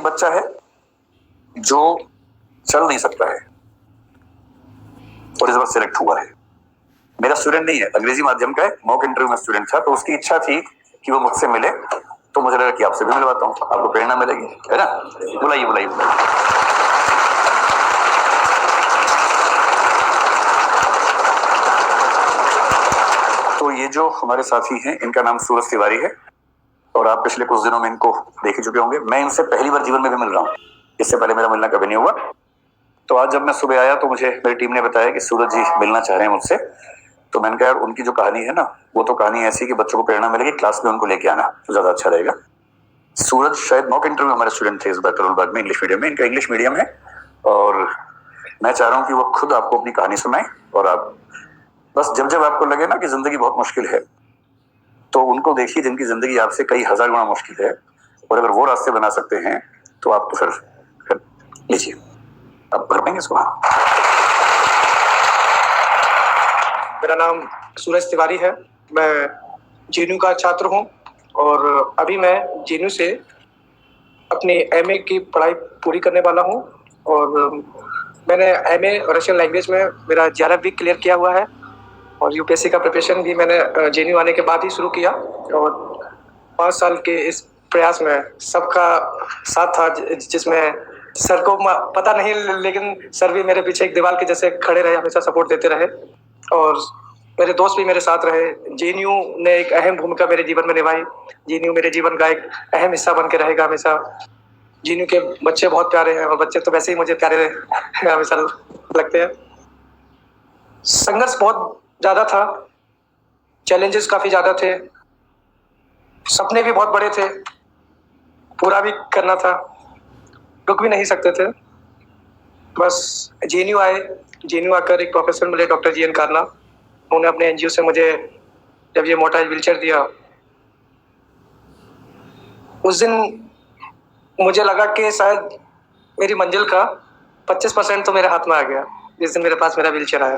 एक बच्चा है जो चल नहीं सकता है और इस बार सिलेक्ट हुआ है। मेरा स्टूडेंट नहीं है, अंग्रेजी माध्यम का है, मॉक इंटरव्यू में स्टूडेंट था, तो उसकी इच्छा थी कि वो मुझसे मिले, तो मुझे लगा कि आपसे भी मिलवाता हूँ, आपको प्रेरणा मिलेगी, है ना। बुलाइए बुलाइए। तो ये जो हमारे साथी हैं, इनका नाम सूरज तिवारी है और आप पिछले कुछ दिनों में इनको देख ही चुके होंगे। मैं इनसे पहली बार जीवन में भी मिल रहा हूँ, इससे पहले मेरा मिलना कभी नहीं हुआ। तो आज जब मैं सुबह आया तो मुझे मेरी टीम ने बताया कि सूरज जी मिलना चाह रहे हैं मुझसे। तो मैंने कहा यार उनकी जो कहानी है ना, वो तो कहानी ऐसी कि बच्चों को प्रेरणा मिलेगी, क्लास में उनको लेके आना तो ज्यादा अच्छा रहेगा। सूरज शायद मॉक इंटरव्यू हमारे स्टूडेंट थे इस बार करोलबाग में, इंग्लिश मीडियम में। इनका इंग्लिश मीडियम है और मैं चाह रहा हूँ कि वो खुद आपको अपनी कहानी सुनाए और आप बस जब जब आपको लगे ना कि जिंदगी बहुत मुश्किल है तो उनको देखिए जिनकी जिंदगी आपसे कई हजार गुना मुश्किल है, और अगर वो रास्ते बना सकते हैं तो आप तो फिर लीजिए, आप भर पाएंगे इसको। मेरा नाम सूरज तिवारी है, मैं जेएनयू का छात्र हूँ और अभी मैं जेएनयू से अपनी एमए की पढ़ाई पूरी करने वाला हूँ। और मैंने एमए रशियन लैंग्वेज में मेरा 11 वीक क्लियर किया हुआ है और यूपीएससी का प्रिपरेशन भी मैंने जेएनयू आने के बाद ही शुरू किया। और 5 साल के इस प्रयास में सबका साथ था, जिसमें सर को पता नहीं, लेकिन सर भी मेरे पीछे एक दीवार के जैसे खड़े रहे, हमेशा सपोर्ट देते रहे और मेरे दोस्त भी मेरे साथ रहे। जेएनयू ने एक अहम भूमिका मेरे जीवन में निभाई। जेएनयू मेरे जीवन का एक अहम हिस्सा बन के रहेगा हमेशा। जेएनयू के बच्चे बहुत प्यारे हैं और बच्चे तो वैसे ही मुझे प्यारे हमेशा लगते हैं। संघर्ष बहुत ज्यादा था, चैलेंजेस काफी ज्यादा थे, सपने भी बहुत बड़े थे, पूरा भी करना था, रुक भी नहीं सकते थे। बस जेएनयू आए, जेएनयू आकर एक प्रोफेसर मिले, डॉक्टर जीएन कारला। उन्होंने अपने एनजीओ से मुझे जब ये मोटाइल व्हीलचेयर दिया, उस दिन मुझे लगा कि शायद मेरी मंजिल का 25% तो मेरे हाथ में आ गया जिस दिन मेरे पास मेरा व्हीलचेयर आया।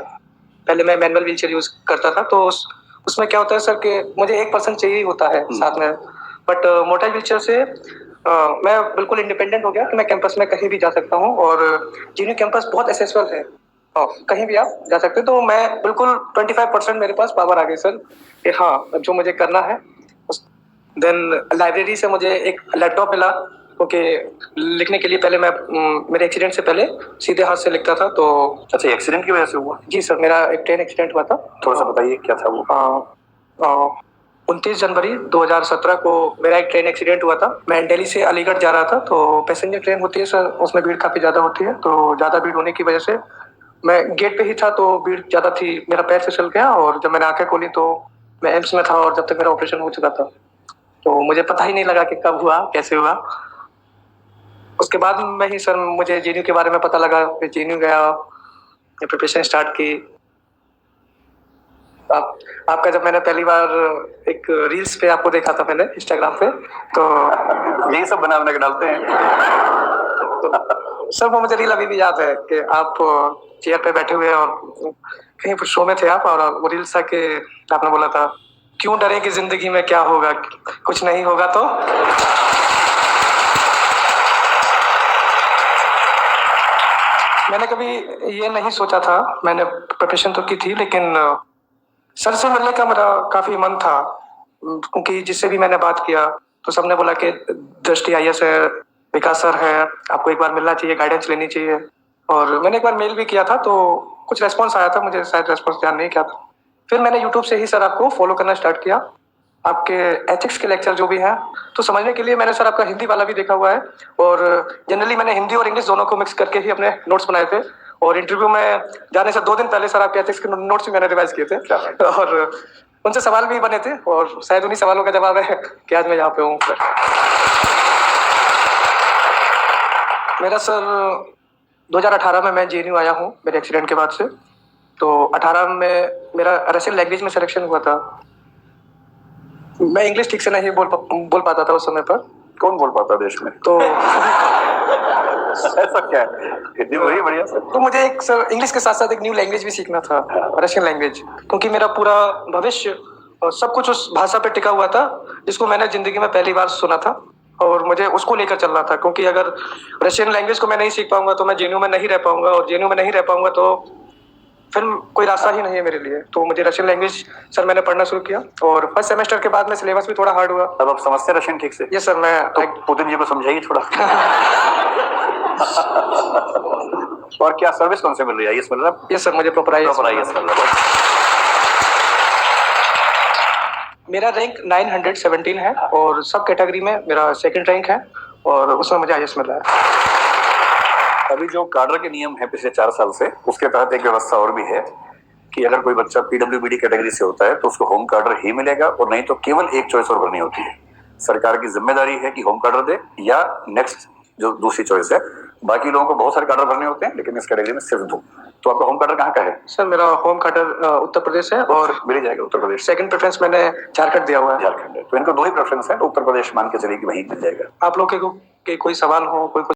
पहले मैं मैनुअल व्हीलचेयर यूज करता था, तो उसमें क्या होता है सर कि मुझे 1% चाहिए होता है साथ में, बट मोटाइल व्हीलचेयर से मैं बिल्कुल इंडिपेंडेंट हो गया कि मैं कैंपस में कहीं भी जा सकता हूँ और जेएनयू कैंपस बहुत एक्सेसिबल है, कहीं भी आप जा सकते हो। तो मैं बिल्कुल 25% मेरे पास पावर आ गई सर कि हाँ जो मुझे करना है। देन लाइब्रेरी से मुझे एक लैपटॉप मिला, क्योंकि लिखने के लिए पहले मैं मेरे एक्सीडेंट से पहले सीधे हाथ से लिखता था। तो अच्छा, एक्सीडेंट की वजह से हुआ? जी सर, मेरा एक ट्रेन एक्सीडेंट हुआ था। थोड़ा सा बताइए क्या था वो? 29 जनवरी 2017 को मेरा एक ट्रेन एक्सीडेंट हुआ था। मैं दिल्ली से अलीगढ़ जा रहा था, तो पैसेंजर ट्रेन होती है सर, उसमें भीड़ काफ़ी ज़्यादा होती है। तो ज़्यादा भीड़ होने की वजह से मैं गेट पे ही था, तो भीड़ ज़्यादा थी, मेरा पैर फिसल गया और जब मैंने आंखें खोली तो मैं एम्स में था और जब तक मेरा ऑपरेशन हो चुका था, तो मुझे पता ही नहीं लगा कि कब हुआ, कैसे हुआ। उसके बाद में ही सर मुझे जेएनयू के बारे में पता लगा, फिर जेएनयू गया, प्रिपरेशन स्टार्ट की। आपका जब मैंने पहली बार एक रील्स पे आपको देखा था मैंने इंस्टाग्राम पे, तो यही सब बना के डालते हैं। तो सर वो मुझे रील अभी भी याद है कि आप चेयर पे बैठे हुए और कहीं पर शो में थे आप, और वो रील्स था कि आपने बोला था क्यों डरे कि जिंदगी में क्या होगा, कुछ नहीं होगा। तो मैंने कभी ये नहीं सोचा था, मैंने प्रिपरेशन तो की थी, लेकिन सर से मिलने का मेरा काफी मन था, क्योंकि जिससे भी मैंने बात किया तो सबने बोला कि दृष्टि आईएएस है, विकास सर है, आपको एक बार मिलना चाहिए, गाइडेंस लेनी चाहिए। और मैंने एक बार मेल भी किया था, तो कुछ रेस्पॉन्स आया था, मुझे शायद रेस्पॉन्स ध्यान नहीं किया था। फिर मैंने यूट्यूब से ही सर आपको फॉलो करना स्टार्ट किया, आपके एथिक्स के लेक्चर जो भी हैं, तो समझने के लिए मैंने सर आपका हिंदी वाला भी देखा हुआ है। और जनरली मैंने हिंदी और इंग्लिश दोनों को मिक्स करके ही अपने नोट्स बनाए थे, और इंटरव्यू में जाने से 2 दिन पहले सर आपके एथिक्स के नोट्स भी मैंने रिवाइज किए थे और उनसे सवाल भी बने थे, और शायद उन्हीं सवालों का जवाब है कि आज मैं यहाँ पे हूँ। मेरा सर 2018 में मैं जेएनयू आया हूँ मेरे एक्सीडेंट के बाद से। तो 18 में मेरा रशियन लैंग्वेज में सिलेक्शन हुआ था। मैं इंग्लिश ठीक से नहीं बोल पाता था उस समय पर। कौन बोल पाता देश में? तो ऐसा क्या है, हिंदी वही बढ़िया सर। तो मुझे एक सर इंग्लिश के साथ साथ एक न्यू लैंग्वेज भी सीखना था, रशियन लैंग्वेज, क्योंकि मेरा पूरा भविष्य और सब कुछ उस भाषा पे टिका हुआ था जिसको मैंने जिंदगी में पहली बार सुना था। और मुझे उसको लेकर चलना था, क्योंकि अगर रशियन लैंग्वेज को मैं नहीं सीख पाऊंगा तो मैं जेएनयू में नहीं रह पाऊंगा, और जेएनयू में नहीं रह पाऊंगा तो फिर कोई रास्ता ही नहीं है मेरे लिए। तो मुझे रशियन लैंग्वेज सर मैंने पढ़ना शुरू किया, और फर्स्ट सेमेस्टर के बाद में सिलेबस भी थोड़ा हार्ड हुआ। अब आप समझते हैं रशियन ठीक से? ये सर मैं तो पुतिन जी को समझाइए थोड़ा। और क्या सर्विस कौन से मिल रही है? आईएएस मिल रहा है? ये सर मुझे प्रॉपर आईएएस मिल रहा है। मेरा रैंक 917 है, और सब कैटेगरी में मेरा सेकंड रैंक है, और उसमें मुझे आईएएस मिल रहा है। अभी जो काडर के नियम है पिछले 4 साल से, उसके तहत एक व्यवस्था और भी है कि अगर कोई बच्चा पीडब्ल्यूबीडी कैटेगरी से होता है तो उसको होम कार्डर ही मिलेगा, और नहीं तो केवल एक चॉइस और भरनी होती है। सरकार की जिम्मेदारी है कि होम कार्डर दे या नेक्स्ट जो दूसरी चॉइस है। बाकी लोगों को बहुत सारे कार्डर भरने होते हैं, लेकिन इस कैटेगरी में सिर्फ 2। तो आपका होम कार्डर कहाँ का है? सर मेरा होम कार्डर उत्तर प्रदेश है, और मिल जाएगा उत्तर प्रदेश। सेकंड प्रेफरेंस मैंने झारखंड दिया हुआ है। झारखंड है, तो इनको 2 ही प्रेफरेंस है, तो उत्तर प्रदेश मान के चलिए कि वहीं मिल जाएगा। आप लोग के कोई सवाल हो, कोई